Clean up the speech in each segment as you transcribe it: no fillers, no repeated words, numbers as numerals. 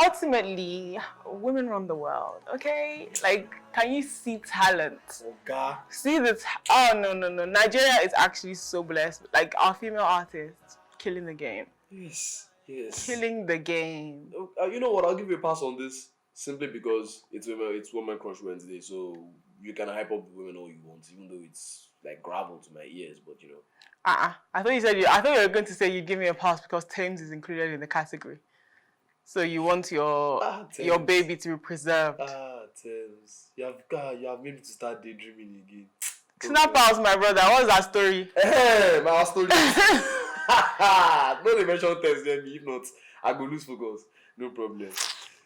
ultimately, women run the world, okay? Like, can you see talent? Okay. See the oh no. Nigeria is actually so blessed. Like our female artists killing the game. Yes. Killing the game. You know what? I'll give you a pass on this simply because it's Women Crush Wednesday, so you can hype up the women all you want, even though it's like gravel to my ears. But you know. I thought you were going to say you'd give me a pass because Thames is included in the category. So you want your baby to be preserved. Thames. You have made me to start daydreaming again. Snap out, my brother. What's that story? Hey, my story. Don't mention Thames, then if not, I go lose focus. No problem.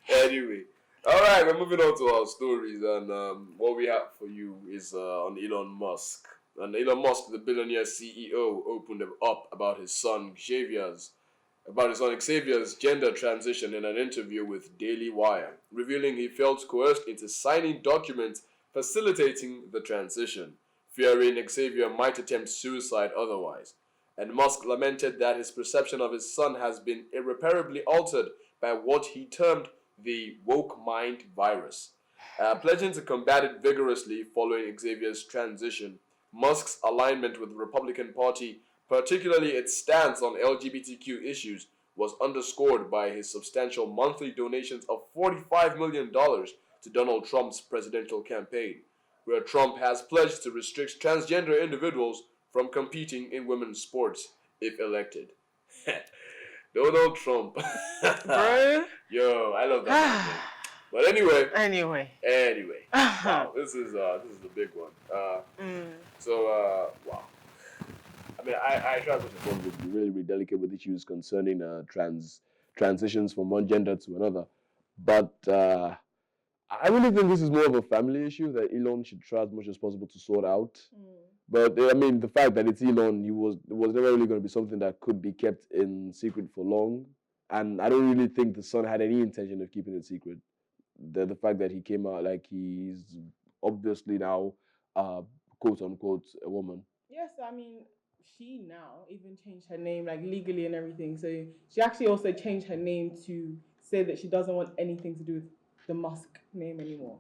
Anyway. Alright, we're moving on to our stories, and what we have for you is on Elon Musk. And Elon Musk, the billionaire CEO, opened up about his son Xavier's gender transition in an interview with Daily Wire, revealing he felt coerced into signing documents facilitating the transition, fearing Xavier might attempt suicide otherwise. And Musk lamented that his perception of his son has been irreparably altered by what he termed the woke mind virus. Pledging to combat it vigorously following Xavier's transition, Musk's alignment with the Republican Party, particularly its stance on LGBTQ issues, was underscored by his substantial monthly donations of $45 million to Donald Trump's presidential campaign, where Trump has pledged to restrict transgender individuals from competing in women's sports if elected. Donald Trump. Bro. Yo, I love that man. But anyway. Wow, this is a big one. Wow. I mean, I try to be really, really delicate with issues concerning transitions from one gender to another. But I really think this is more of a family issue that Elon should try as much as possible to sort out. But I mean, the fact that it's Elon, it was never really going to be something that could be kept in secret for long. And I don't really think the son had any intention of keeping it secret. The fact that he came out, like, he's obviously now, quote unquote, a woman. Yes, I mean, she now even changed her name, like, legally and everything. So she actually also changed her name to say that she doesn't want anything to do with the Musk name anymore.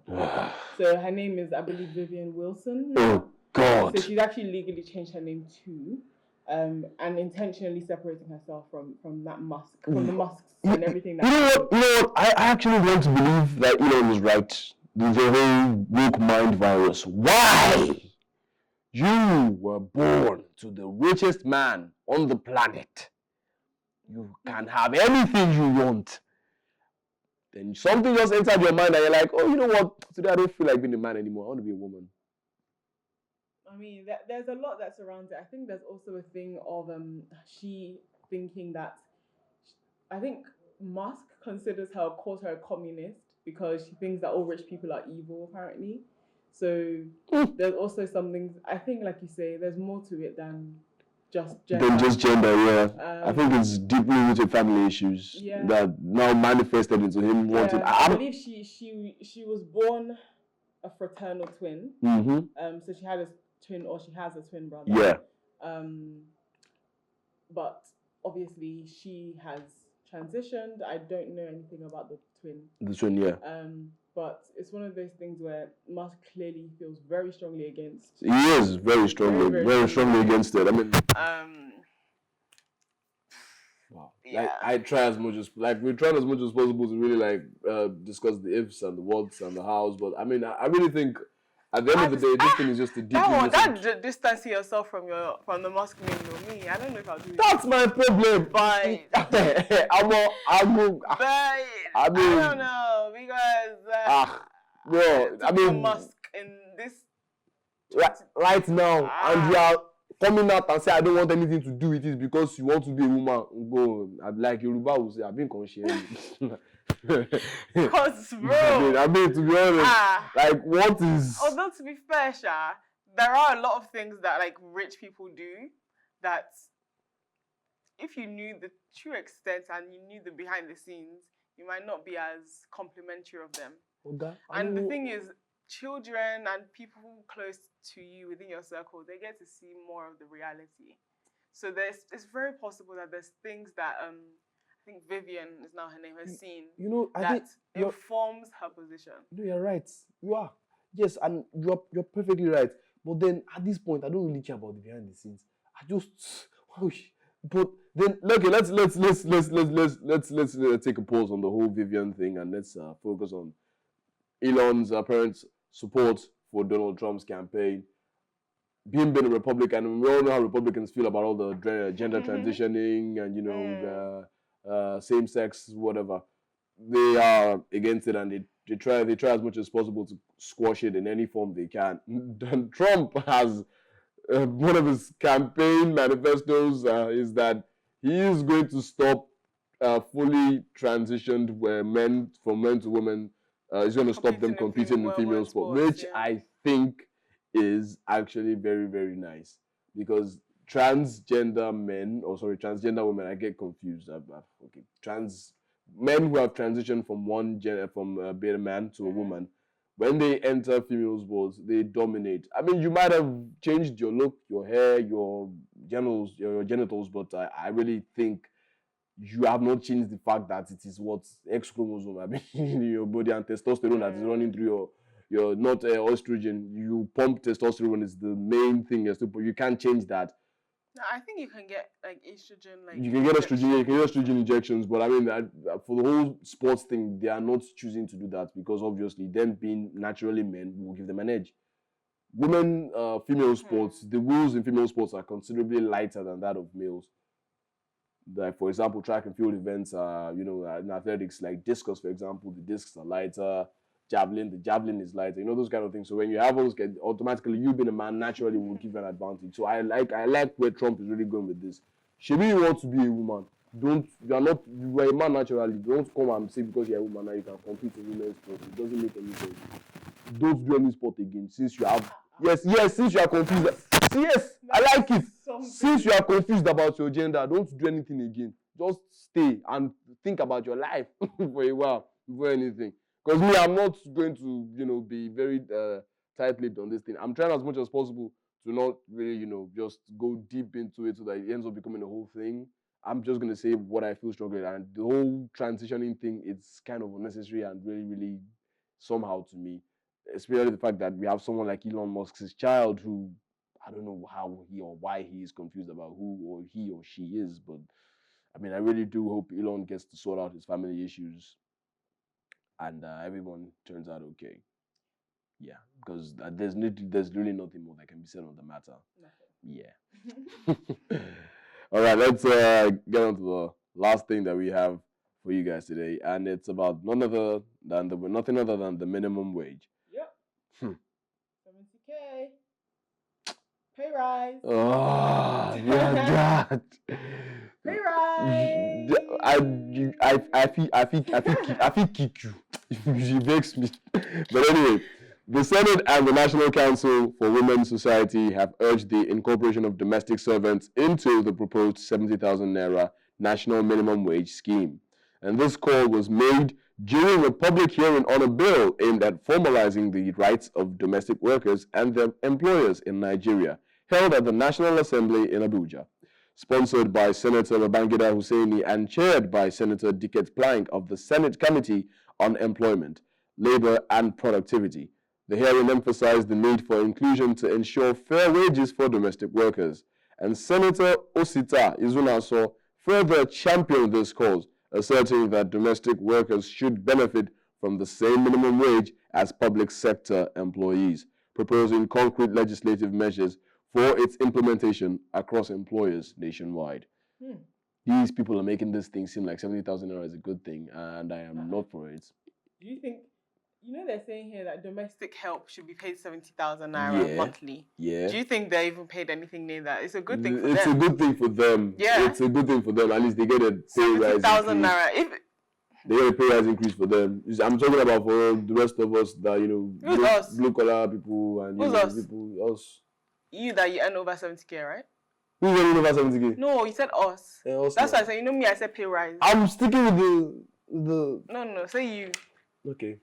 So her name is, I believe, Vivian Wilson now. Oh, God. So she's actually legally changed her name too. And intentionally separating herself from that Musk, from the Musks and everything. You know what? I actually want to believe that Elon was right. The whole woke mind virus. Why? You were born to the richest man on the planet. You can have anything you want. Then something just entered your mind and you're like, oh, you know what? Today I don't feel like being a man anymore. I want to be a woman. I mean, there's a lot that surrounds it. I think there's also a thing of she thinking that, I think Musk calls her a communist because she thinks that all rich people are evil, apparently. So there's also some things, I think, like you say, there's more to it than just gender. Yeah. I think it's deeply rooted family issues that now manifested into him wanting. I believe she was born a fraternal twin. So she had a twin, or she has a twin brother. Yeah. But obviously she has transitioned. I don't know anything about the twin. The twin, yeah. But it's one of those things where Musk clearly feels very strongly against. He is very strongly, very strongly against it. I mean, wow. Yeah. Like we tried as much as possible to really discuss the ifs and the whats and the hows. But I mean, I really think at the end of the day, this thing is just a deep. That distancing yourself from the Musk name, me. I don't know if I'll do it. That's my problem. But I don't know because bro. I mean, Musk in this right now, and you are coming out and say I don't want anything to do with it because you want to be a woman. Go, like Yoruba will say, I've been conscious. Because, bro, I mean, to be honest, like, what is... Although, to be fair, Sha, there are a lot of things that, like, rich people do that if you knew the true extent and you knew the behind the scenes, you might not be as complimentary of them. And the thing is, children and people close to you within your circle, they get to see more of the reality. So it's very possible that there's things that think Vivian is now her name, has seen I that think informs her position. You're right. You are. Yes, and you're perfectly right. But then at this point, I don't really care about the behind the scenes. I just, but then okay, let's take a pause on the whole Vivian thing and let's focus on Elon's apparent support for Donald Trump's campaign. Him being a Republican, we all know how Republicans feel about all the gender transitioning and same sex whatever. They are against it and they try as much as possible to squash it in any form they can. Trump has one of his campaign manifestos is that he is going to stop fully transitioned men to women. He's going to stop them competing in female sport, which I think is actually very, very nice because transgender women, I get confused. Men who have transitioned from being a man to a woman, when they enter female sports, they dominate. I mean, you might have changed your look, your hair, your genitals, but I really think you have not changed the fact that it is what X chromosome, I mean, in your body and testosterone that is running through your not estrogen. You pump testosterone is the main thing. You can't change that. No, I think you can get like estrogen. You can get estrogen injections, but I mean, for the whole sports thing, they are not choosing to do that because obviously, them being naturally men will give them an edge. Women, female sports, the rules in female sports are considerably lighter than that of males. Like for example, track and field events are, in athletics, like discus, for example, the discs are lighter. The javelin is lighter, those kind of things. So when you have those, automatically you being a man naturally will give you an advantage. So I like where Trump is really going with this. Maybe you want to be a woman. You are a man naturally. Don't come and say because you're a woman now you can compete in women's sport. It doesn't make any sense. Don't do any sport again since you have since you are confused. Yes, I like it. Since you are confused about your gender, don't do anything again. Just stay and think about your life for a while before anything. Because me, I'm not going to, be very tight-lipped on this thing. I'm trying as much as possible to not really, just go deep into it so that it ends up becoming a whole thing. I'm just going to say what I feel strongly. And the whole transitioning thing, it's kind of unnecessary and really, really somehow to me. Especially the fact that we have someone like Elon Musk's child who, I don't know how he or why he is confused about who or he or she is. But, I mean, I really do hope Elon gets to sort out his family issues. And everyone turns out okay. Yeah, because there's really nothing more that can be said on the matter. Nothing. Yeah. All right, let's get on to the last thing that we have for you guys today, and it's about nothing other than the minimum wage. Yep. 70K. Pay rise. Oh, yeah, God. Pay rise. I feel kick you. She vex me. But anyway, the Senate and the National Council for Women's Society have urged the incorporation of domestic servants into the proposed 70,000 naira national minimum wage scheme. And this call was made during a public hearing on a bill aimed at formalizing the rights of domestic workers and their employers in Nigeria, held at the National Assembly in Abuja. Sponsored by Senator Babangida Hussaini and chaired by Senator Dicket Plank of the Senate Committee on Employment, Labor and Productivity. The hearing emphasized the need for inclusion to ensure fair wages for domestic workers. And Senator Osita Izunaso further championed this cause, asserting that domestic workers should benefit from the same minimum wage as public sector employees, proposing concrete legislative measures for its implementation across employers nationwide. These people are making this thing seem like 70,000 naira is a good thing, and I am not for it. Do you think, they're saying here that domestic help should be paid 70,000 naira monthly? Yeah. Do you think they even paid anything near that? It's a good thing for them. It's a good thing for them. Yeah. It's a good thing for them. At least they get a pay rise. 70,000 naira. They get a pay rise increase for them. I'm talking about for the rest of us that, blue collar people and us. You that you earn over 70K, right? Who's earning over 70K? No, you said us. That's why I said, me, I said pay rise. I'm sticking with the... No, say you. Okay.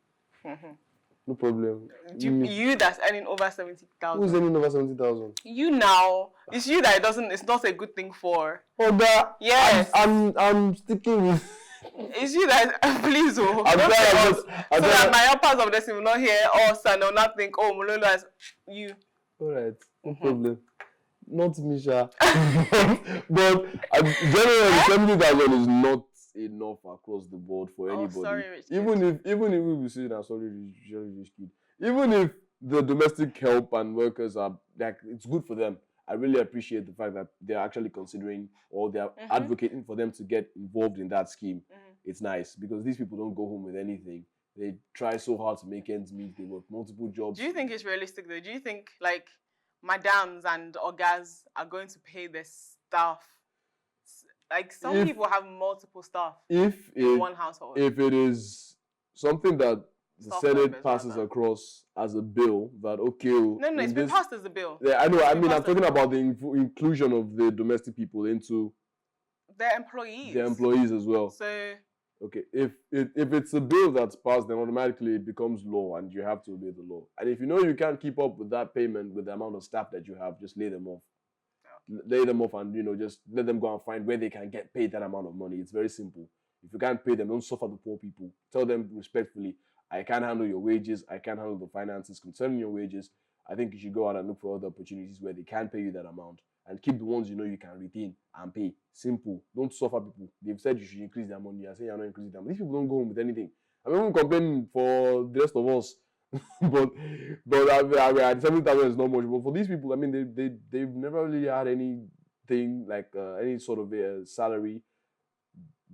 No problem. You that's earning over Who's 70,000. earning over 70,000? You now. It's you that it's not a good thing for. Oh, that. Yes. I'm sticking with. It's you that please oh. I'm Don't trying say to us, just- so that my helpers of this will not hear us and will not think, oh, Mololo has you. Alright, no problem. Not Misha. but generally, 70,000 is not enough across the board for anybody. Sorry, rich kid. Even if we will say that sorry, rich kid. Even if the domestic help and workers are like, it's good for them. I really appreciate the fact that they're actually considering or they're advocating for them to get involved in that scheme. It's nice because these people don't go home with anything. They try so hard to make ends meet. They work multiple jobs. Do you think it's realistic though? Do you think like madams and ogas are going to pay their staff? Like some people have multiple staff in one household. If it is something that the Staff Senate members, passes rather. across as a bill, that okay. No, it's been passed as a bill. Yeah, I know. I mean, I'm passed as talking a about the inclusion of the domestic people into their employees. their employees as well. So Okay, if it's a bill that's passed, then automatically it becomes law, and you have to obey the law. And if you know you can't keep up with that payment with the amount of staff that you have, just lay them off. Lay them off, and just let them go and find where they can get paid that amount of money. It's very simple. If you can't pay them, don't suffer the poor people. Tell them respectfully, I can't handle your wages. I can't handle the finances concerning your wages. I think you should go out and look for other opportunities where they can pay you that amount, and keep the ones you know you can retain and pay. Simple. Don't suffer people. They've said you should increase their money. You're saying you're not increasing their money. These people don't go home with anything. I mean, we complain for the rest of us, but I 70,000 is not much. But for these people, I mean, they've never really had anything like any sort of salary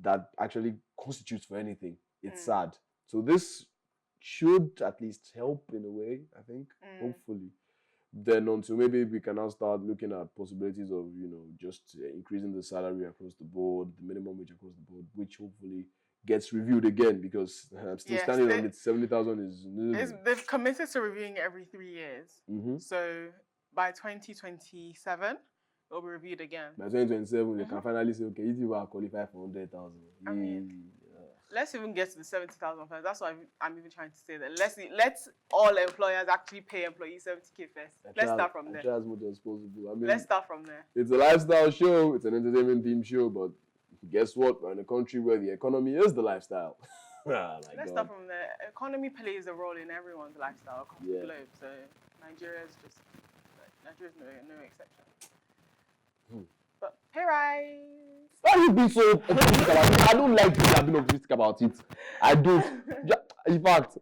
that actually constitutes for anything. It's sad. So this should at least help in a way, I think, hopefully. Then until maybe we can now start looking at possibilities of, just increasing the salary across the board, the minimum wage across the board, which hopefully gets reviewed again, because I'm still standing on it. 70,000 is... They've committed to reviewing it every 3 years. So by 2027, it'll be reviewed again. By 2027, they can finally say, okay, if you are qualified for 100,000. I mean, let's even get to the 70,000 first. That's what I'm even trying to say. That let's all employers actually pay employees 70K first. Let's start from there. Try as much as possible. I mean, let's start from there. It's a lifestyle show. It's an entertainment themed show, but guess what? We're in a country where the economy is the lifestyle. Let's start from there. Economy plays a role in everyone's lifestyle across the globe. So Nigeria's no exception. But pay rise. Why are you being so optimistic about it? I don't like people that are being optimistic about it. I don't. In fact,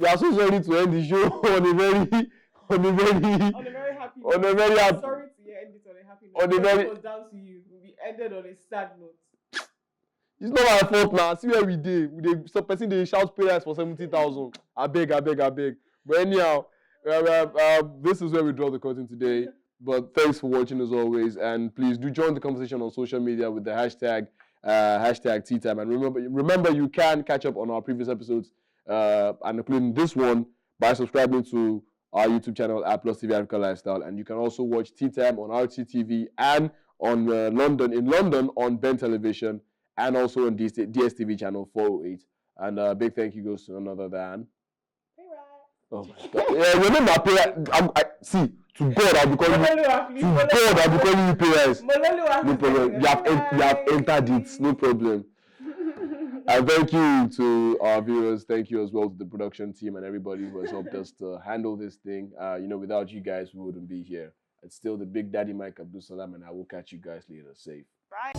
we are so sorry to end the show on a very happy Sorry to end it on a happy note. It was down to you. We ended on a sad note. It's not my fault now. See where we did. Some person they shout pay rise for 70,000. I beg. But anyhow, this is where we draw the curtain today. But thanks for watching as always, and please do join the conversation on social media with the hashtag Teatime. And remember, you can catch up on our previous episodes, and including this one, by subscribing to our YouTube channel at PlusTvAfrica Lifestyle. And you can also watch Teatime on RTTV and on London on Ben Television, and also on DSTV channel 408. And a big thank you goes to none other than... Oh my God! Yeah, remember, see. To God, I'll be calling you PRS. No problem. You have entered it. No problem. And thank you to our viewers. Thank you as well to the production team and everybody who has helped us to handle this thing. Without you guys, we wouldn't be here. It's still the Big Daddy Mike Abdul Salam, and I will catch you guys later. Safe. Bye.